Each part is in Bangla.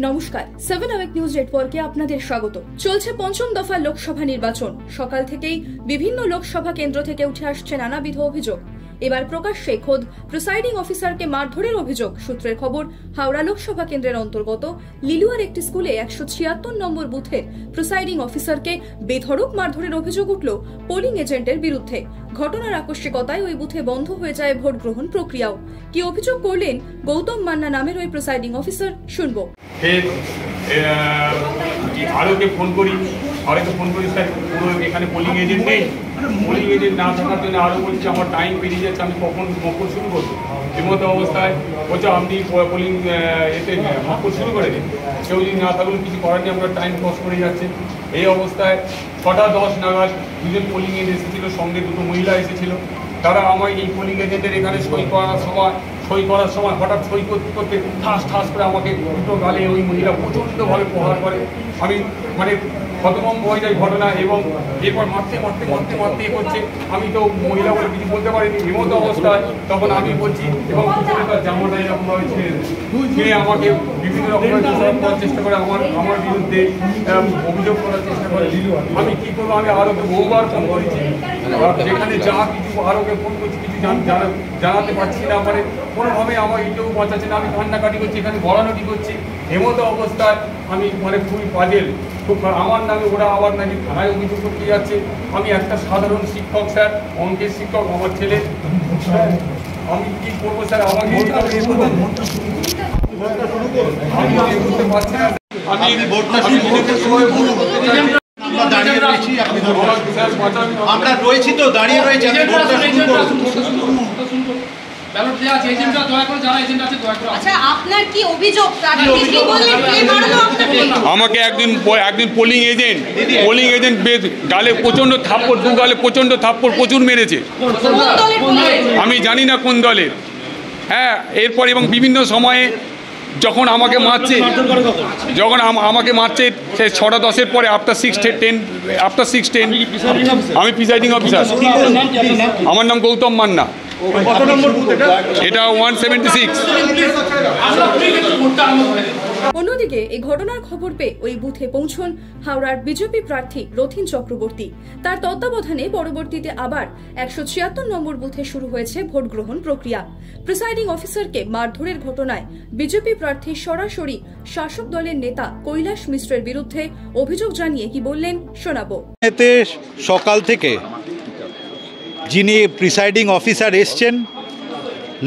নমস্কার, 7 আওয়ার নিউজ নেটওয়ার্কে আপনাদের স্বাগত। চলছে পঞ্চম দফা লোকসভা নির্বাচন। সকাল থেকেই বিভিন্ন লোকসভা কেন্দ্র থেকে উঠে আসছে নানাবিধ অভিযোগ। এবার প্রকাশ্যে খোদ প্রিসাইডিং অফিসারকে মারধরের অভিযোগ। সূত্রের খবর, হাওড়া লোকসভা কেন্দ্রের অন্তর্গত লিলুয়ার একটি স্কুলে 176 নম্বর বুথের প্রিসাইডিং অফিসারকে বেধড়ক মারধরের অভিযোগ উঠল পোলিং এজেন্টের বিরুদ্ধে। ঘটনার আকস্মিকতায় ওই বুথে বন্ধ হয়ে যায় ভোট গ্রহণ প্রক্রিয়াও। কি অভিযোগ করলেন গৌতম মান্না নামের ওই প্রিসাইডিং অফিসার, শুনবো। আরোকে ফোন করি স্যার, পুরো এখানে পোলিং এজেন্ট নেই। পোলিং এজেন্ট না থাকার জন্য আরও বলছি আমার টাইম পেরিয়ে যাচ্ছে, আমি কখন মকর শুরু করবো। এমতো অবস্থায় বলছে আপনি পোলিং এতে মকর শুরু করে দিন। কেউ যদি না থাকলে কিছু করার নেই, আমরা টাইম ক্রস করে যাচ্ছে। এই অবস্থায় 6:10 নাগাদ দুজন পোলিং এজেন্ট এসেছিল, সঙ্গে দুটো মহিলা এসেছিল। তারা আমার এই পোলিং এজেন্টের এখানে সই করার সময় হঠাৎ সই করতে করতে ঠাস করে আমাকে দুটো গালে ওই মহিলা প্রচণ্ডভাবে প্রহার করে। আমি হতভম্ব হয়ে যায় ঘটনা, এবং এরপর মারতে করছে। আমি তো মহিলা বলে কিছু বলতে পারিনি। এমতো অবস্থায় তখন আমি বলছি, এবং তার জামাটা এরকমভাবে ছেড়ে আমাকে বিভিন্ন রকমের করার চেষ্টা করে, আমার বিরুদ্ধে অভিযোগ করার চেষ্টা করে। আমি কি করবো, আমি আরোকে বহুবার ফোন করেছি, যেখানে যা কিছু আরোকে ফোন করছি, কিছু জানাতে পারছি না। কোনোভাবে আমার এইটাও বাঁচাচ্ছে না। আমি কান্নাকাটি করছি, এখানে গড়ানোটি করছি। এমতো অবস্থায় আমি খুবই পাজেল। আমার নামে ওরা আবার নাকি থানায় অভিযোগ করতে যাচ্ছে। আমি একটা সাধারণ শিক্ষক স্যার, অঙ্কের শিক্ষক, আমার ছেলে। আমি কি করবো স্যার, আমাকে বুঝতে পারছি না। আমরা রয়েছি তো, দাঁড়িয়ে রয়েছি। আমাকে একদিন পোলিং এজেন্ট গালে প্রচন্ড থাপ্পড়, দু গালে প্রচন্ড থাপ্পড় প্রচুর মেরেছে। আমি জানি না কোন দলের। হ্যাঁ, এরপর এবং বিভিন্ন সময়ে যখন আমাকে মারছে সে 6:10 পরে আফটার 6:10 আমি প্রিসাইডিং অফিসার। আমার নাম গৌতম মান্না। এটা 176। অন্যদিকে এই ঘটনার খবর পেয়ে ওই বুথে পৌঁছন হাওড়ার বিজেপি প্রার্থী রথীন চক্রবর্তী। তার তত্ত্বাবধানে পরবর্তীতে আবার 176 নম্বর বুথে শুরু হয়েছে ভোট গ্রহণ প্রক্রিয়া। প্রিসাইডিং অফিসারকে মারধরের ঘটনায় বিজেপি প্রার্থী সরাসরি শাসক দলের নেতা কৈলাস মিশ্রের বিরুদ্ধে অভিযোগ জানিয়ে কি বললেন, শোনাবো। এতে সকাল থেকে যিনি প্রিসাইডিং অফিসার এসছেন,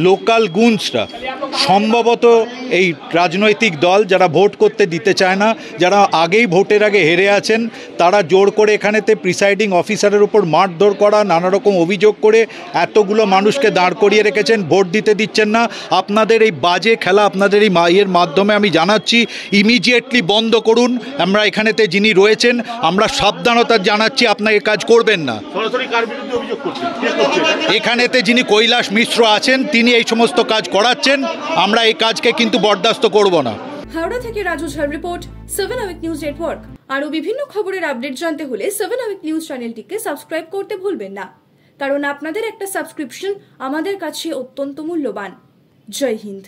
লোকাল গুন্সরা সম্ভবত এই রাজনৈতিক দল যারা ভোট করতে দিতে চায় না, যারা আগেই ভোটের আগে হেরে আছেন, তারা জোর করে এখানেতে প্রিসাইডিং অফিসারের উপর মারধর করা, নানা রকম অভিযোগ করে এতগুলো মানুষকে দাঁড় করিয়ে রেখেছেন, ভোট দিতে দিচ্ছেন না। আপনাদের এই বাজে খেলা, আপনাদের এই এর মাধ্যমে আমি জানাচ্ছি, ইমিডিয়েটলি বন্ধ করুন। আমরা এখানেতে যিনি রয়েছেন, আমরা সাবধানতা জানাচ্ছি, আপনার এই কাজ করবেন না। এখানেতে যিনি কৈলাস মিশ্র আছেন, তিনি এই সমস্ত কাজ করাচ্ছেন। আমরা এই কাজকে কিন্তু বরদাস্ত করব না। হাওড়া থেকে Raju Jha report, 7 our news network. আরো বিভিন্ন খবরের আপডেট জানতে হলে 7 আওয়ার নিউজ চ্যানেলটিকে সাবস্ক্রাইব করতে ভুলবেন না, কারণ আপনাদের একটা সাবস্ক্রিপশন আমাদের কাছে অত্যন্ত মূল্যবান। জয় হিন্দ।